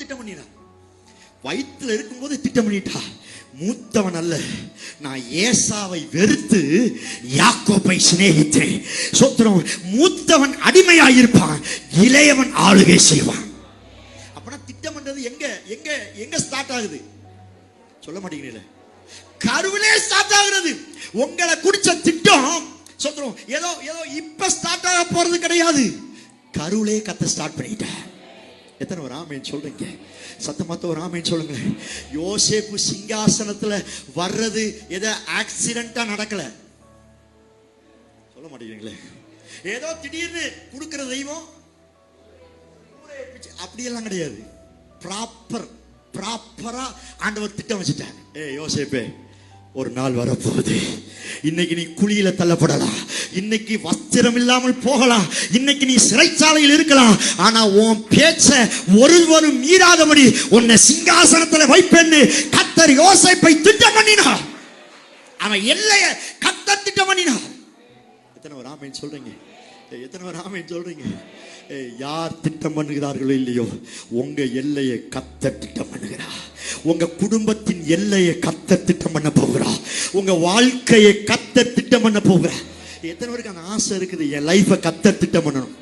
திட்டம் பண்ணினான். வயிற்றுல இருக்கும்போது திட்டம் பண்ணிட்டா. மூத்தவன் அல்ல, நான் ஏசாவை வெறுத்து யாக்கோபை சிநேகித்தேன். சோத்திரம். மூத்தவன் அடிமையாயிருப்பான், இளையவன் ஆளுகை செய்வான். அப்பனா திட்டம் பண்றது எங்க எங்க எங்க ஸ்டார்ட் ஆகுது சொல்ல மாட்டேங்கிறீங்களே. கருவிலே ஸ்டார்ட் ஆகுறது. உங்களை குடிச்ச திட்டம் சோத்திரம் ஏதோ ஏதோ இப்ப ஸ்டார்ட் ஆக போறது கிடையாது. கருவிலே கத்த ஸ்டார்ட் பண்ணிட்டார். எத்தனை ஒரு ஆமேன் சொல்றீங்க? சத்தமாத்த ஒரு ஆமேன் சொல்லுங்க. யோசேப்பு சிங்காசனத்துல வர்றது ஏதோ ஆக்சிடென்டா நடக்கல. சொல்ல மாட்டேங்கிறீங்களே. ஏதோ திடீர்னு கொடுக்கிற தெய்வம் அப்படியெல்லாம் கிடையாது. ப்ராப்பரா ஆண்டவர் திட்டம் வச்சுட்டார். யோசேப்பே, ஒரு நாள் வரப்போகுது. இன்னைக்கு நீ குழியில தள்ளப்படலாம், இன்னைக்கு வஸ்திரம் இல்லாமல் போகலாம், இன்னைக்கு நீ சிறைச்சாலையில் இருக்கலாம். ஆனா உன் பேச்ச ஒருவரும் மீறாதபடி உன்னை சிங்காசனத்துல வைப்பேன்னு கர்த்தர் யோசேப்பை திட்டம் பண்ணினார். அவன் எல்லைய கர்த்தர் திட்டம் பண்ணினார். எத்தனை ஒரு ஆமென் சொல்றீங்க? எத்தனை ஒரு ஆமென் சொல்றீங்க? யார் திட்டம் பண்ணுகிறார்களோ இல்லையோ, உங்க எல்லையை கர்த்தர் திட்டம் பண்ணுகிறார். உங்க குடும்பத்தின் எல்லையை கர்த்தர் திட்டம் பண்ண போகிறா. உங்க வாழ்க்கையை கர்த்தர் திட்டம் பண்ண போகிறா. எத்தனை பேருக்கு அந்த ஆசை இருக்குது, என் லைஃபை கர்த்தர் திட்டம் பண்ணணும்?